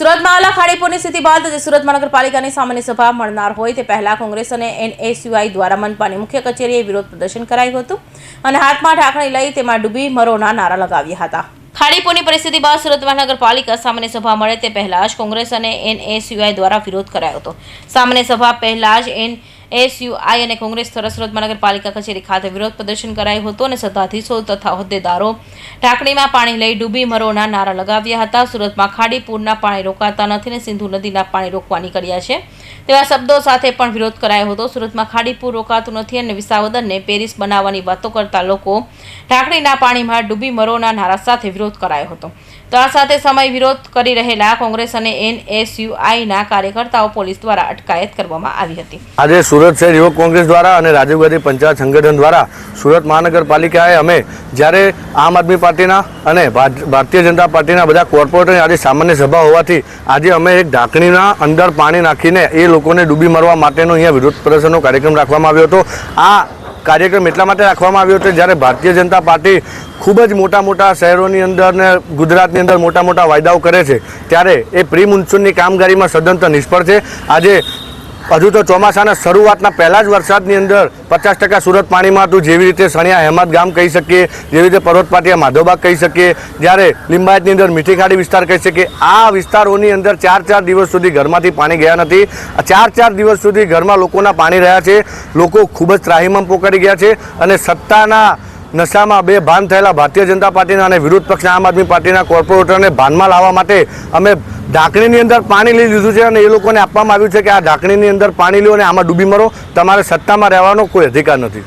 સુરતમાં આવેલા ખાડીપુરની સ્થિતિ બાદ આજે સુરત મહાનગરપાલિકાની સામાન્ય સભા મળનાર હોય તે પહેલા કોંગ્રેસ અને એનએસયુઆઈ દ્વારા મનપાની મુખ્ય કચેરીએ વિરોધ પ્રદર્શન કરાયું હતું અને હાથમાં ઢાંકણી લઈ તેમાં ડૂબી મરોના નારા લગાવ્યા હતા। ખાડીપુરની પરિસ્થિતિ બાદ સુરત મહાનગરપાલિકા સામાન્ય સભા મળે તે પહેલા જ કોંગ્રેસ અને એનએસયુઆઈ દ્વારા વિરોધ કરાયો હતો। સામાન્ય સભા પહેલા જ એનએસયુઆઈ અને કોંગ્રેસ દ્વારા સુરત મહાનગરપાલિકા કચેરી ખાતે વિરોધ પ્રદર્શન કરાયું હતું અને સત્તાધીશો તથા હોદ્દેદારો ઢાંકણીમાં પાણી લઈ ડૂબી મરોના નારા લગાવ્યા હતા। સુરતમાં ખાડીપુરના પાણી રોકાતા નથી અને સિંધુ નદીના પાણી રોકવાની કર્યા છે તેવા શબ્દો સાથે પણ વિરોધ કરાયો હતો। સુરતમાં ખાડીપુર રોકાતું નથી અને વિસાવદરને પેરિસ બનાવવાની વાતો કરતા લોકો ઢાંકણીના પાણીમાં ડૂબી મરોના નારા સાથે વિરોધ કરાયો હતો। તો આ સાથે સમય વિરોધ કરી રહેલા કોંગ્રેસ અને એનએસયુઆઈના કાર્યકર્તાઓ પોલીસ દ્વારા અટકાયત કરવામાં આવી હતી। આજે સુરત શહેર યુવક કોંગ્રેસ દ્વારા અને રાજીવ ગાંધી પંચાયત સંગઠન દ્વારા સુરત મહાનગરપાલિકાએ અમે જ્યારે આમ આદમી પાર્ટીના અને ભારતીય જનતા પાર્ટીના બધા કોર્પોરેટરની આજે સામાન્ય સભા હોવાથી આજે અમે એક ઢાંકણીના અંદર પાણી નાખીને એ લોકોને ડૂબી મરવા માટેનો અહીંયા વિરોધ પ્રદર્શનનો કાર્યક્રમ રાખવામાં આવ્યો હતો। આ કાર્યક્રમ એટલા માટે રાખવામાં આવ્યો હતો જ્યારે ભારતીય જનતા પાર્ટી ખૂબ જ મોટા શહેરોની અંદર ને ગુજરાતની અંદર મોટા વાયદાઓ કરે છે ત્યારે એ પ્રી મોન્સૂનની કામગીરીમાં સદંતર નિષ્ફળ છે। આજે હજુ તો ચોમાસાના શરૂઆતના પહેલા જ વરસાદની અંદર 50% સુરત પાણીમાં હતું। જેવી રીતે સણિયા હેમત ગામ કહી શકીએ, જેવી રીતે પર્વત પાટિયા માધવબાગ કહી શકીએ, જ્યારે લિંબાયતની અંદર મીઠી ખાડી વિસ્તાર કહી શકીએ। આ વિસ્તારોની અંદર 4 દિવસ સુધી ઘરમાંથી પાણી ગયા નથી। 4 દિવસ સુધી ઘરમાં લોકોના પાણી રહ્યા છે। લોકો ખૂબ જ ત્રાહિમામ પોકારી ગયા છે અને સત્તાના નશામાં બેભાન થયેલા ભારતીય જનતા પાર્ટીના અને વિરોધ પક્ષના આમ આદમી પાર્ટીના કોર્પોરેટરને ભાનમાં લાવવા માટે અમે ઢાંકણીની અંદર પાણી લઈ લીધું છે અને એ લોકોને આપવામાં આવ્યું છે કે આ ઢાંકણીની અંદર પાણી લો અને આમાં ડૂબી મરો, તમારે સત્તામાં રહેવાનો કોઈ અધિકાર નથી।